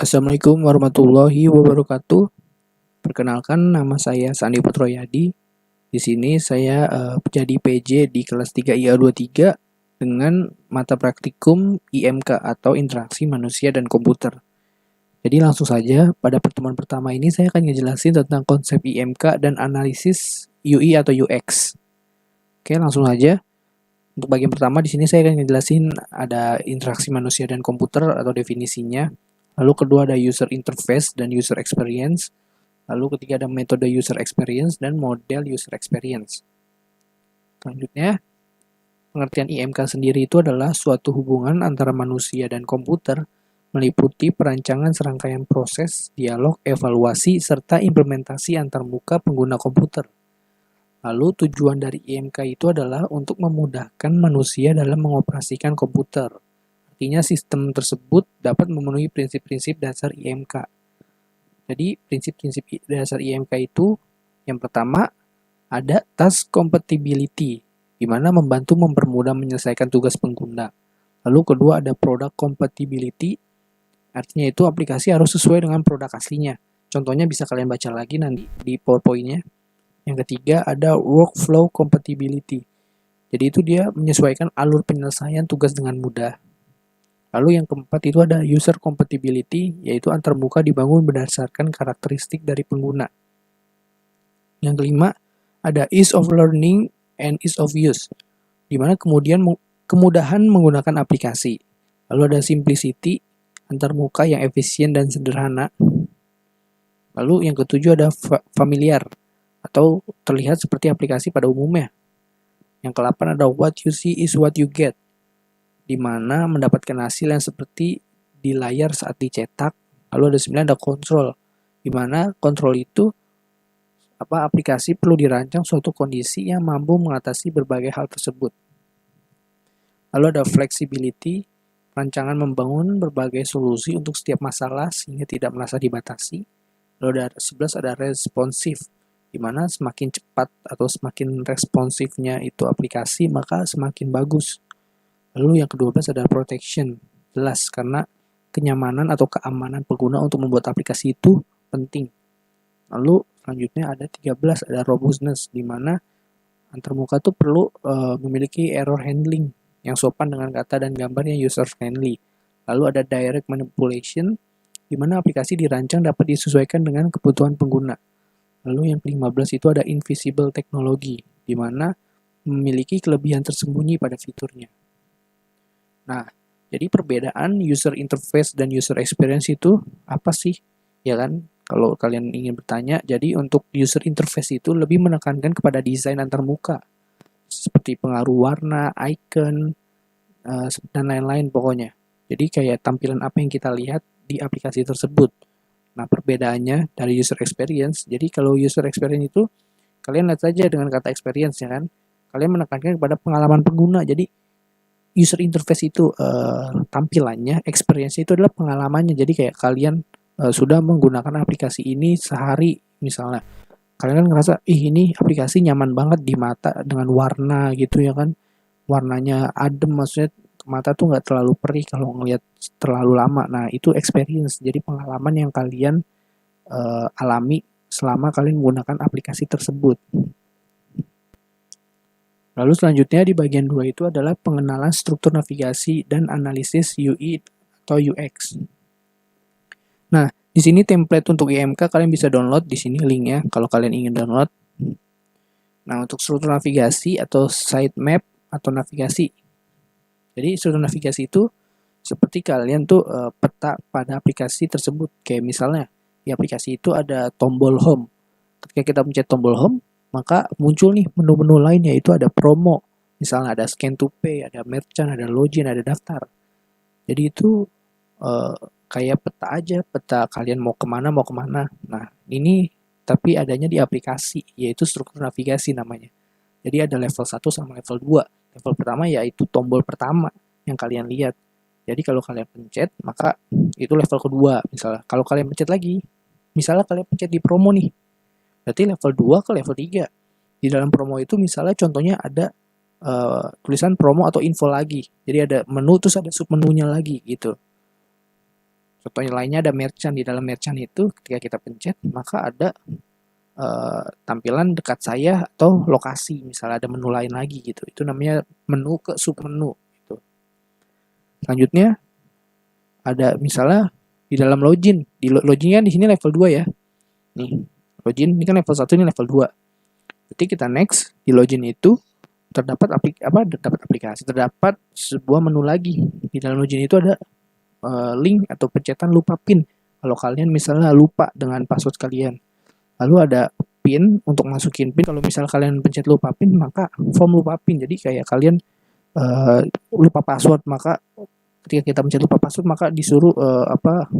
Assalamualaikum warahmatullahi wabarakatuh. Perkenalkan, nama saya Sandi Putroyadi. Di sini saya jadi PJ di kelas 3 IA23 dengan mata praktikum IMK atau Interaksi Manusia dan Komputer. Jadi langsung saja, pada pertemuan pertama ini saya akan ngejelasin tentang konsep IMK dan analisis UI atau UX. Oke, langsung saja. Untuk bagian pertama di sini saya akan ngejelasin ada interaksi manusia dan komputer atau definisinya. Lalu kedua ada user interface dan user experience. Lalu ketiga ada metode user experience dan model user experience. Selanjutnya, pengertian IMK sendiri itu adalah suatu hubungan antara manusia dan komputer meliputi perancangan serangkaian proses, dialog, evaluasi, serta implementasi antarmuka pengguna komputer. Lalu tujuan dari IMK itu adalah untuk memudahkan manusia dalam mengoperasikan komputer. Artinya sistem tersebut dapat memenuhi prinsip-prinsip dasar IMK. Jadi prinsip-prinsip dasar IMK itu yang pertama ada task compatibility, di mana membantu mempermudah menyelesaikan tugas pengguna. Lalu kedua ada product compatibility, artinya itu aplikasi harus sesuai dengan produk aslinya. Contohnya bisa kalian baca lagi nanti di PowerPoint-nya. Yang ketiga ada workflow compatibility. Jadi itu dia menyesuaikan alur penyelesaian tugas dengan mudah. Lalu yang keempat itu ada user compatibility, yaitu antarmuka dibangun berdasarkan karakteristik dari pengguna. Yang kelima ada ease of learning and ease of use, di mana kemudian kemudahan menggunakan aplikasi. Lalu ada simplicity, antarmuka yang efisien dan sederhana. Lalu yang ketujuh ada familiar, atau terlihat seperti aplikasi pada umumnya. Yang ke-8 ada what you see is what you get, di mana mendapatkan hasil yang seperti di layar saat dicetak. Lalu ada 9 ada control, di mana kontrol itu aplikasi perlu dirancang suatu kondisi yang mampu mengatasi berbagai hal tersebut. Lalu ada flexibility, rancangan membangun berbagai solusi untuk setiap masalah sehingga tidak merasa dibatasi. Lalu ada 11 ada responsive, di mana semakin cepat atau semakin responsifnya itu aplikasi, maka semakin bagus. Lalu yang ke-12 ada protection, jelas karena kenyamanan atau keamanan pengguna untuk membuat aplikasi itu penting. Lalu selanjutnya ada 13 ada robustness, di mana antarmuka itu perlu memiliki error handling yang sopan dengan kata dan gambar yang user friendly. Lalu ada direct manipulation, di mana aplikasi dirancang dapat disesuaikan dengan kebutuhan pengguna. Lalu yang ke-15 itu ada invisible technology, di mana memiliki kelebihan tersembunyi pada fiturnya. Nah, jadi perbedaan user interface dan user experience itu apa sih? Ya kan, kalau kalian ingin bertanya, jadi untuk user interface itu lebih menekankan kepada desain antarmuka, seperti pengaruh warna, icon, dan lain-lain pokoknya. Jadi kayak tampilan apa yang kita lihat di aplikasi tersebut. Nah, perbedaannya dari user experience, jadi kalau user experience itu, kalian lihat saja dengan kata experience ya kan, kalian menekankan kepada pengalaman pengguna. Jadi, user interface itu tampilannya, experience itu adalah pengalamannya. Jadi kayak kalian sudah menggunakan aplikasi ini sehari misalnya. Kalian kan ngerasa, ini aplikasi nyaman banget di mata dengan warna gitu ya kan. Warnanya adem, maksudnya mata tuh nggak terlalu perih kalau ngelihat terlalu lama. Nah, itu experience, jadi pengalaman yang kalian alami selama kalian menggunakan aplikasi tersebut. Lalu selanjutnya di bagian 2 itu adalah pengenalan struktur navigasi dan analisis UI atau UX. Nah, di sini template untuk IMK kalian bisa download di sini linknya kalau kalian ingin download. Nah, untuk struktur navigasi atau sitemap atau navigasi. Jadi struktur navigasi itu seperti kalian tuh peta pada aplikasi tersebut. Kayak misalnya di aplikasi itu ada tombol home. Ketika kita pencet tombol home, maka muncul nih menu-menu lain, yaitu ada promo. Misalnya ada scan to pay, ada merchant, ada login, ada daftar. Jadi itu kayak peta aja, peta kalian mau kemana. Nah, ini tapi adanya di aplikasi, yaitu struktur navigasi namanya. Jadi ada level 1 sama level 2. Level pertama yaitu tombol pertama yang kalian lihat. Jadi kalau kalian pencet, maka itu level kedua. Misalnya, kalau kalian pencet lagi, misalnya kalian pencet di promo nih, berarti level 2 ke level 3. Di dalam promo itu misalnya contohnya ada tulisan promo atau info lagi. Jadi ada menu terus ada submenunya lagi gitu. Contohnya lainnya ada merchant. Di dalam merchant itu ketika kita pencet maka ada tampilan dekat saya atau lokasi, misalnya ada menu lain lagi gitu. Itu namanya menu ke submenu gitu. Selanjutnya ada misalnya di dalam login. Di loginnya di sini level 2 ya. Nih, login ini kan level 1, ini level 2. Berarti kita next, di login itu terdapat aplikasi, terdapat sebuah menu lagi. Di dalam login itu ada link atau pencetan lupa PIN. Kalau kalian misalnya lupa dengan password kalian. Lalu ada PIN untuk masukin PIN. Kalau misalnya kalian pencet lupa PIN, maka form lupa PIN. Jadi kayak kalian lupa password, maka ketika kita pencet lupa password maka disuruh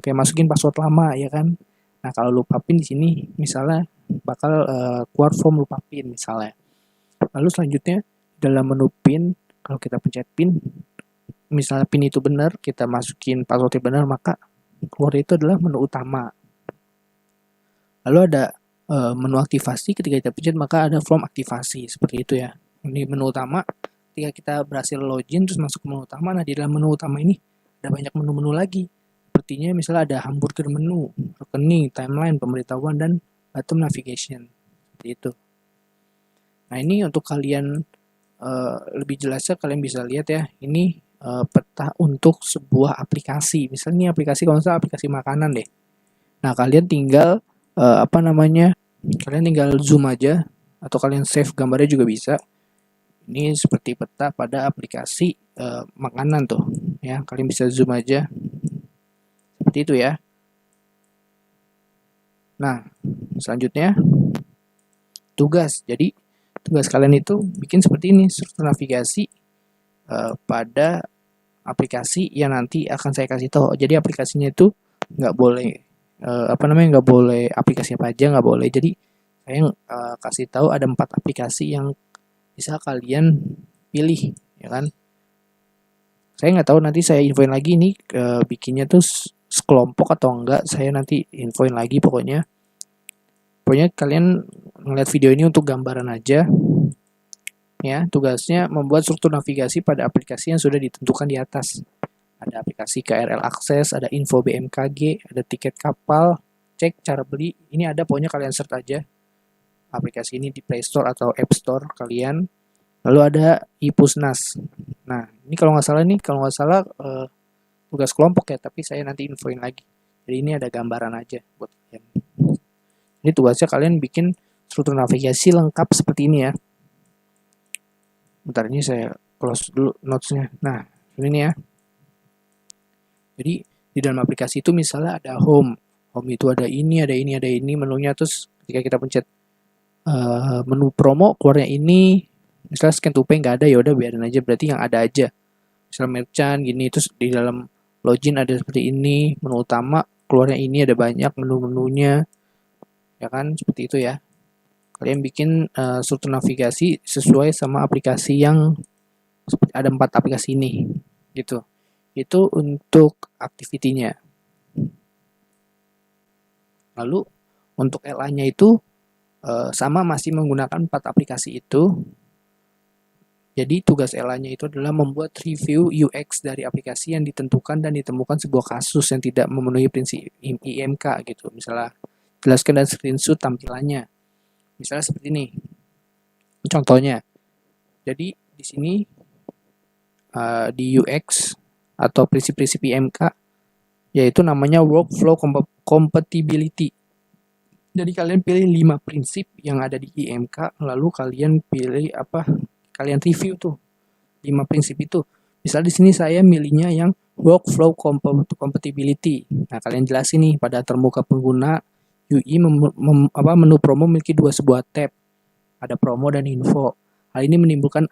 kayak masukin password lama ya kan. Nah, kalau lupa PIN di sini misalnya bakal keluar form lupa PIN misalnya. Lalu selanjutnya dalam menu PIN, kalau kita pencet PIN, misalnya PIN itu benar, kita masukin passwordnya benar, maka keluar itu adalah menu utama. Lalu ada menu aktivasi, ketika kita pencet maka ada form aktivasi, seperti itu ya. Ini menu utama, ketika kita berhasil login terus masuk ke menu utama, nah di dalam menu utama ini ada banyak menu-menu lagi. Sepertinya misalnya ada hamburger menu, rekening, timeline, pemberitahuan, dan bottom navigation. Seperti itu. Nah, ini untuk kalian lebih jelasnya kalian bisa lihat ya, ini peta untuk sebuah aplikasi. Misalnya ini aplikasi, kalau misalnya aplikasi makanan deh. Nah, kalian tinggal kalian tinggal zoom aja atau kalian save gambarnya juga bisa. Ini seperti peta pada aplikasi makanan tuh ya. Kalian bisa zoom aja seperti itu ya. Nah, selanjutnya tugas. Jadi tugas kalian itu bikin seperti ini, struktur navigasi pada aplikasi yang nanti akan saya kasih tahu. Jadi aplikasinya itu nggak boleh nggak boleh aplikasi apa aja, nggak boleh. Jadi saya kasih tahu ada 4 aplikasi yang bisa kalian pilih ya kan. Saya nggak tahu, nanti saya infoin lagi nih bikinnya tuh sekelompok atau enggak, saya nanti infoin lagi. Pokoknya kalian ngeliat video ini untuk gambaran aja ya. Tugasnya membuat struktur navigasi pada aplikasi yang sudah ditentukan di atas. Ada aplikasi KRL Akses, ada info BMKG, ada tiket kapal, cek cara beli. Ini ada, pokoknya kalian search aja aplikasi ini di Play Store atau App Store kalian. Lalu ada iPusnas. Nah, ini kalau nggak salah tugas kelompok ya, tapi saya nanti infoin lagi. Jadi ini ada gambaran aja buat kalian. Ini tugasnya kalian bikin struktur navigasi lengkap seperti ini ya. Bentar, ini saya close dulu notes-nya. Nah, ini ya. Jadi di dalam aplikasi itu misalnya ada home. Home itu ada ini, menunya. Terus ketika kita pencet menu promo, keluarnya ini. Misalnya scan to pay nggak ada, ya udah biarin aja, berarti yang ada aja. Misalnya merchant gini, terus di dalam login ada seperti ini, menu utama keluarnya ini, ada banyak menu-menunya. Ya kan, seperti itu ya. Kalian bikin struktur navigasi sesuai sama aplikasi yang seperti ada 4 aplikasi ini gitu. Itu untuk activity-nya. Lalu untuk LA-nya itu sama, masih menggunakan 4 aplikasi itu. Jadi tugas LA-nya itu adalah membuat review UX dari aplikasi yang ditentukan dan ditemukan sebuah kasus yang tidak memenuhi prinsip IMK gitu. Misalnya jelaskan dan screenshot tampilannya. Misalnya seperti ini. Contohnya. Jadi di sini di UX atau prinsip-prinsip IMK, yaitu namanya workflow compatibility. Jadi kalian pilih 5 prinsip yang ada di IMK, lalu kalian pilih kalian review tuh 5 prinsip itu. Misal di sini saya milihnya yang workflow compatibility. Nah, kalian jelasin nih pada termuka pengguna UI menu promo memiliki 2 sebuah tab. Ada promo dan info. Hal ini menimbulkan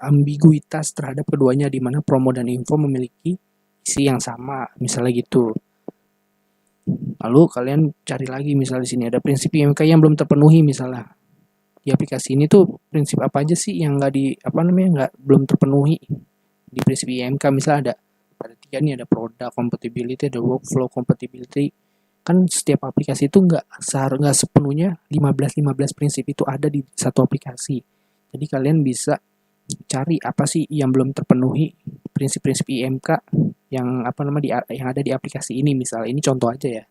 ambiguitas terhadap keduanya, di mana promo dan info memiliki isi yang sama, misalnya gitu. Lalu kalian cari lagi, misalnya di sini ada prinsip IMK yang belum terpenuhi, misalnya di aplikasi ini tuh prinsip apa aja sih yang belum terpenuhi di prinsip IMK. Misalnya ada 3 nih, ada product compatibility, ada workflow compatibility. Kan setiap aplikasi itu nggak sepenuhnya 15 prinsip itu ada di satu aplikasi. Jadi kalian bisa cari apa sih yang belum terpenuhi prinsip-prinsip IMK. yang yang ada di aplikasi ini. Misal ini contoh aja ya.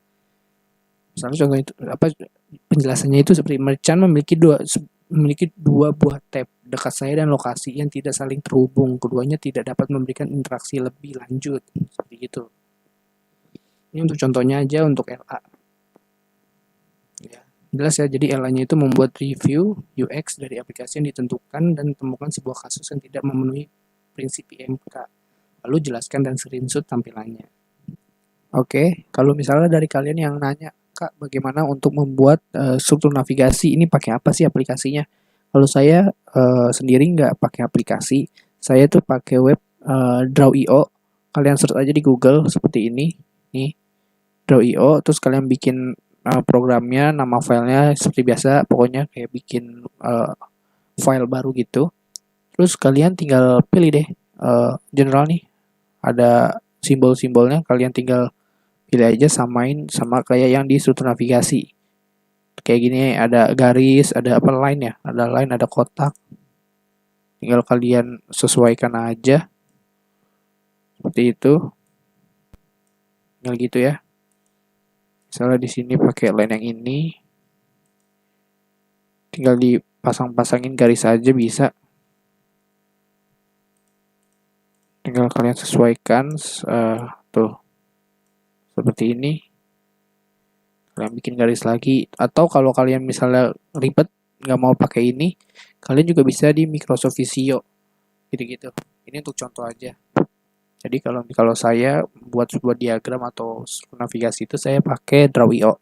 Misalnya contoh itu penjelasannya itu seperti merchant memiliki dua buah tab dekat saya dan lokasi yang tidak saling terhubung. Keduanya tidak dapat memberikan interaksi lebih lanjut. Seperti itu. Ini untuk contohnya aja untuk LA. Ya, jelas ya, jadi LA-nya itu membuat review UX dari aplikasi yang ditentukan dan temukan sebuah kasus yang tidak memenuhi prinsip IMK. Lalu jelaskan dan screenshot tampilannya. Oke, kalau misalnya dari kalian yang nanya, Kak, bagaimana untuk membuat struktur navigasi ini pakai apa sih aplikasinya? Kalau saya sendiri nggak pakai aplikasi, saya tuh pakai web Draw.io. Kalian search aja di Google seperti ini, nih Draw.io. Terus kalian bikin programnya, nama filenya seperti biasa, pokoknya kayak bikin file baru gitu. Terus kalian tinggal pilih deh general nih, ada simbol-simbolnya, kalian tinggal pilih aja, samain sama kayak yang di struktur navigasi. Kayak gini ada garis, ada apa line ya, ada line, ada kotak. Tinggal kalian sesuaikan aja. Seperti itu. Tinggal gitu ya. Misalnya di sini pakai line yang ini. Tinggal dipasang-pasangin garis aja bisa. Tinggal kalian sesuaikan tuh. Seperti ini. Kalian bikin garis lagi. Atau kalau kalian misalnya ribet, nggak mau pakai ini, kalian juga bisa di Microsoft Visio. Gitu-gitu. Ini untuk contoh aja. Jadi kalau saya buat sebuah diagram atau navigasi itu saya pakai Draw.io.